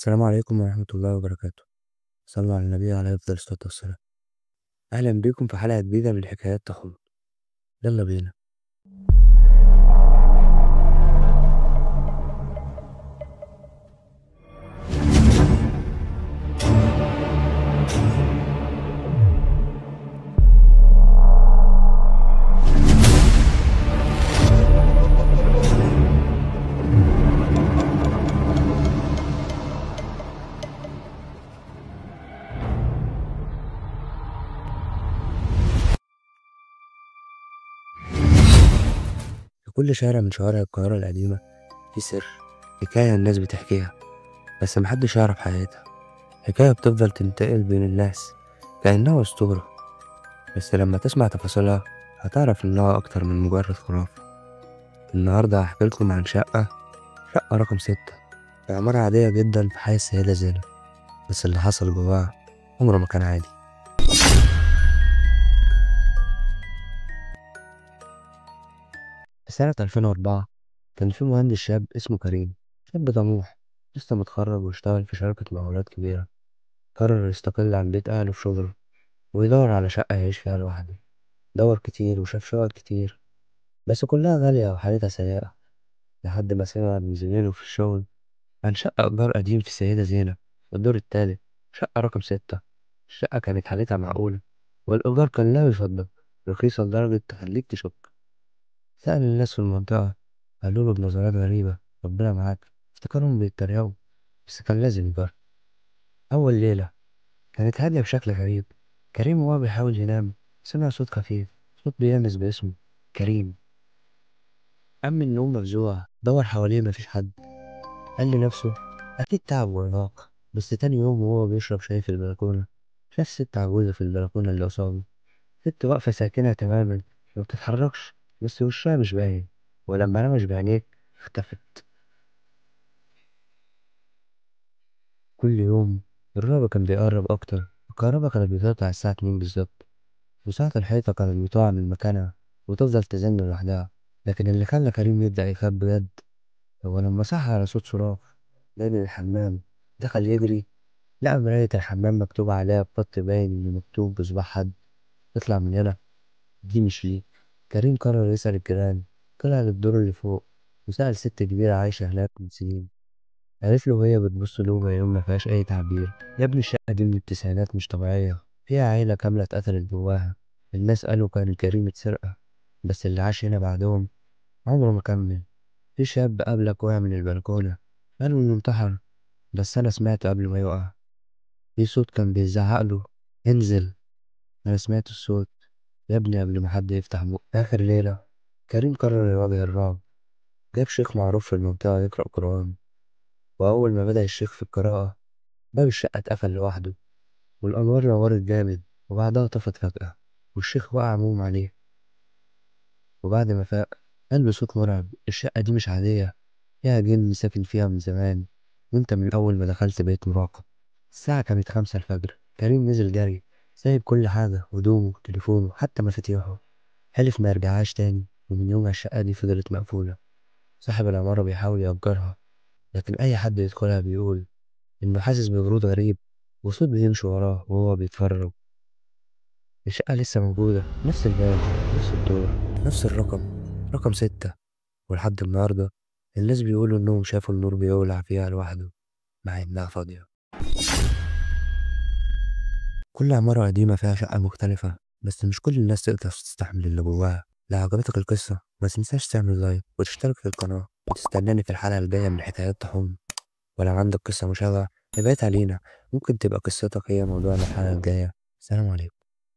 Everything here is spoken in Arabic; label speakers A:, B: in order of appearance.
A: السلام عليكم ورحمة الله وبركاته. صلوا على النبي عليه أفضل الصلاة والسلام. أهلا بيكم في حلقة جديدة من حكايات تخوض. يلا بينا. في كل شارع من شوارع القاهرة القديمة في سر، حكاية الناس بتحكيها بس محدش يعرف حقيقتها. حكاية بتفضل تنتقل بين الناس كأنها أسطورة، بس لما تسمع تفاصيلها هتعرف إنها أكتر من مجرد خرافة. النهاردة هحكيلكم عن شقة رقم 6 في عمارة عادية جدا في حي السيدة زينب، بس اللي حصل جواها عمره ما كان عادي. في سنة 2004 كان في مهندس شاب اسمه كريم، شاب طموح لسه متخرج واشتغل في شركة مقاولات كبيرة. قرر يستقل عن بيت أهله في شغله ويدور على شقة يعيش فيها لوحده. دور كتير وشاف شقق كتير بس كلها غالية وحالتها سيئة، لحد ما سمع من زميله في الشغل عن شقة إيجار قديم في السيدة زينب في الدور التالت، شقة رقم 6. الشقة كانت حالتها معقولة والإيجار كان لا يصدق، رخيصة لدرجة تخليك تشك. سأل الناس في المنطقة، قالوا له بنظرات غريبة ربنا معاك، افتكرهم بيتريقوا بس كان لازم يجرب. أول ليلة كانت هادية بشكل غريب. كريم وهو بيحاول ينام سمع صوت خفيف، صوت بيلمس باسمه كريم. قام من النوم مفزوع، دور حواليه مفيش حد. قال لنفسه أكيد تعب وإرهاق. بس تاني يوم وهو بيشرب شاي في البلكونة شاف ست عجوزة في البلكونة اللي قصاده. ست واقفة ساكنة تماما ما بتتحركش، بس وشها مش باين، ولما رمش بعينيه اختفت. كل يوم الرعب كان بيقرب أكتر. الكهرباء كانت بتقطع الساعة 2 بالظبط، وساعة الحيطة كانت بتقع من مكانها وتفضل تزن لوحدها. لكن اللي خلى كريم يبدأ يخاف بجد هو لما صحى على صوت صراخ نادي الحمام. دخل يجري، لقى مراية الحمام مكتوب عليها بخط باين إنه مكتوب بصباع حد: اطلع من هنا، دي مش ليك. كريم قرر يسأل الجيران. طلع للدور اللي فوق وسأل ست كبيرة عايشة هناك من سنين. قالت له وهي بتبص له بعيون مفيهاش أي تعبير: يا ابني الشقة دي من التسعينات، مش طبيعية، فيها عيلة كاملة اتقتلت جواها. الناس قالوا كان جريمة سرقة، بس اللي عاش هنا بعدهم عمره ما كمل. في شاب قبلك وقع من البلكونة، قالوا إنه انتحر، بس أنا سمعته قبل ما يقع. في صوت كان بيزعق له: انزل. أنا سمعت الصوت يا ابني قبل ما حد يفتح بقه. آخر ليلة كريم قرر يواجه الرعب. جاب شيخ معروف في المنطقة يقرأ قرآن، وأول ما بدأ الشيخ في القراءة باب الشقة اتقفل لوحده والأنوار نورت جامد، وبعدها طفت فجأة والشيخ وقع مغمى عليه. وبعد ما فاق قال بصوت مرعب: الشقة دي مش عادية، فيها جن ساكن فيها من زمان، وانت من أول ما دخلت بقيت مراقب. الساعة كانت 5 الفجر. كريم نزل جري، سايب كل حاجة، هدومه تليفونه حتى مفاتيحه. حلف ما يرجعهاش تاني، ومن يومها الشقة دي فضلت مقفولة. صاحب العمارة بيحاول يأجرها، لكن أي حد يدخلها بيقول إنه حاسس ببرود غريب وصوت بيمشي وراه وهو بيتفرج. الشقة لسه موجودة، نفس الباب، نفس الدور، نفس الرقم، رقم 6. ولحد النهاردة الناس بيقولوا إنهم شافوا النور بيولع فيها لوحده مع إنها فاضية. كل عمارة قديمة فيها شقة مختلفة، بس مش كل الناس تقدر تستحمل اللي جواها. لو عجبتك القصة ما تنساش تعمل لايك وتشترك في القناة وتستناني في الحلقة الجاية من حكايات طحون. ولو عندك قصة مشابهة ابعتها لينا، ممكن تبقى قصتك هي موضوعنا الحلقة الجاية. سلام عليكم.